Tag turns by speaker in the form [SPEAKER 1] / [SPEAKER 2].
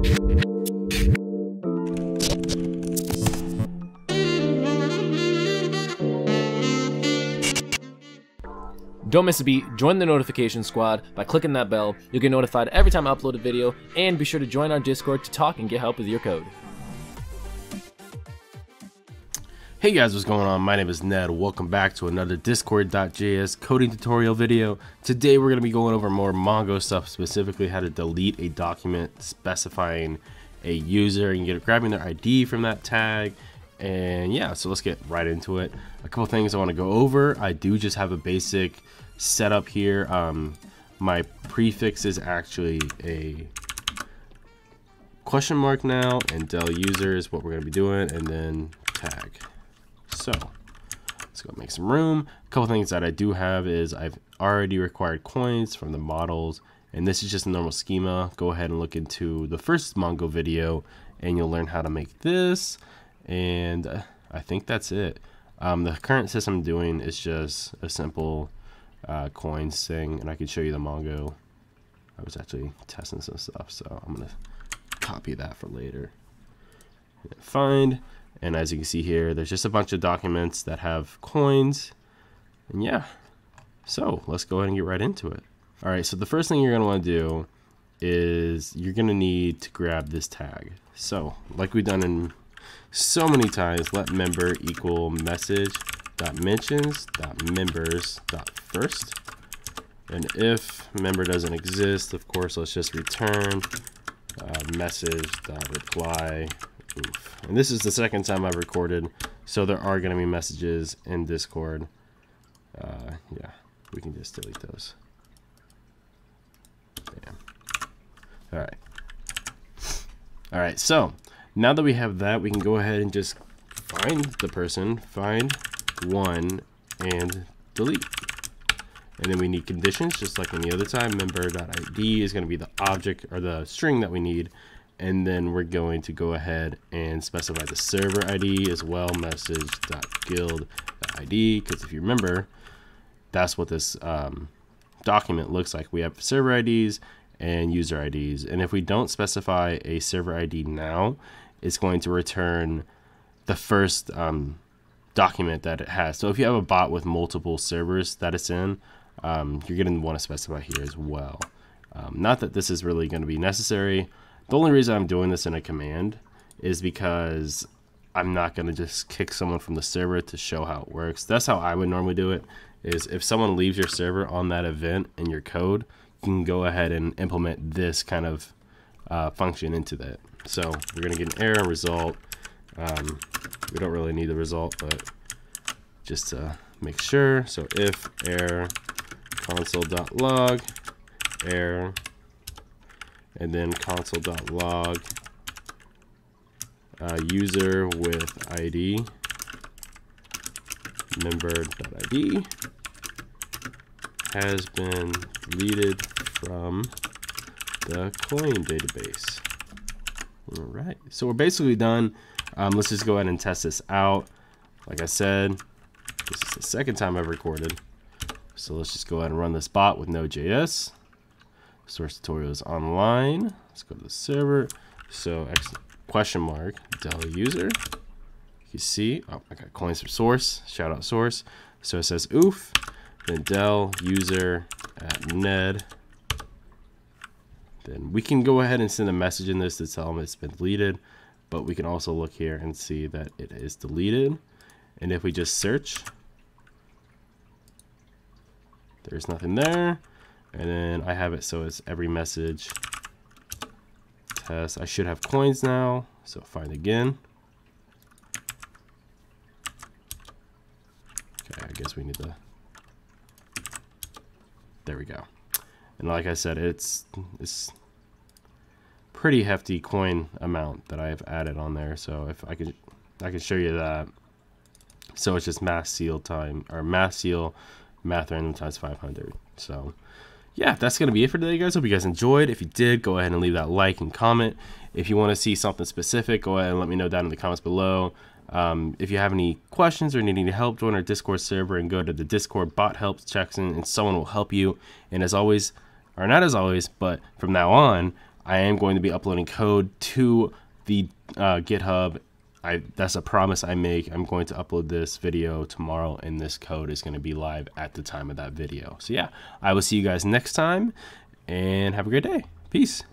[SPEAKER 1] Don't miss a beat, join the notification squad by clicking that bell. You'll get notified every time I upload a video, and be sure to join our Discord to talk and get help with your code.
[SPEAKER 2] Hey guys, what's going on? My name is Ned. Welcome back to another Discord.js coding tutorial video. Today we're going to be going over more Mongo stuff, specifically how to delete a document specifying a user and grabbing their ID from that tag. And yeah, so let's get right into it. A couple things I want to go over. I do just have a basic setup here. My prefix is actually a question mark now, and del user is what we're going to be doing, and then tag. So let's go make some room. A couple things that I do have is I've already required coins from the models, and this is just a normal schema. Go ahead and look into the first Mongo video and you'll learn how to make this. And I think that's it. The current system I'm doing is just a simple coins thing, and I can show you the Mongo. I was actually testing some stuff, so I'm gonna copy that for later. Find, and as you can see here, there's just a bunch of documents that have coins, and yeah. So let's go ahead and get right into it. All right, so the first thing you're gonna want to do is you're gonna need to grab this tag. So like we've done in so many times, let member equal message dot mentions dot members dot first, and if member doesn't exist, of course, let's just return message dot reply. Oof. And this is the second time I've recorded, so there are going to be messages in Discord. Yeah, we can just delete those. Bam. All right, so now that we have that, we can go ahead and just find the person, find one, and delete. And then we need conditions, just like any other time. Member.id is going to be the object or the string that we need. And then we're going to go ahead and specify the server ID as well, message.guild.id, because if you remember, that's what this document looks like. We have server IDs and user IDs. And if we don't specify a server ID now, it's going to return the first document that it has. So if you have a bot with multiple servers that it's in, you're going to want to specify here as well. Not that this is really going to be necessary. The only reason I'm doing this in a command is because I'm not going to just kick someone from the server to show how it works. That's how I would normally do it, is if someone leaves your server on that event in your code, you can go ahead and implement this kind of function into that. So we're going to get an error result. We don't really need the result, but just to make sure. So if error console.log error, and then console.log user with ID member.id has been deleted from the coin database. All right, so we're basically done. Let's just go ahead and test this out. Like I said, this is the second time I've recorded. So let's just go ahead and run this bot with Node.js. Source tutorial is online. Let's go to the server. So question mark del user. You see, oh, I got coins from source. Shout out source. So it says oof. Then del user at Ned. Then we can go ahead and send a message in this to tell them it's been deleted, but we can also look here and see that it is deleted. And if we just search, there's nothing there. And then I have it so it's every message test. I should have coins now, so find again. Okay, I guess we need to, there we go. And like I said, it's pretty hefty coin amount that I've added on there. So if I can show you that. So it's just mass seal time, or mass seal math random times 500. So yeah, that's going to be it for today, guys. Hope you guys enjoyed. If you did, go ahead and leave that like and comment. If you want to see something specific, go ahead and let me know down in the comments below. If you have any questions or need any help, join our Discord server and go to the Discord bot help section, and someone will help you. And as always, or not as always, but from now on, I am going to be uploading code to the GitHub. That's a promise I make. I'm going to upload this video tomorrow, and this code is going to be live at the time of that video. So yeah, I will see you guys next time, and have a great day. Peace.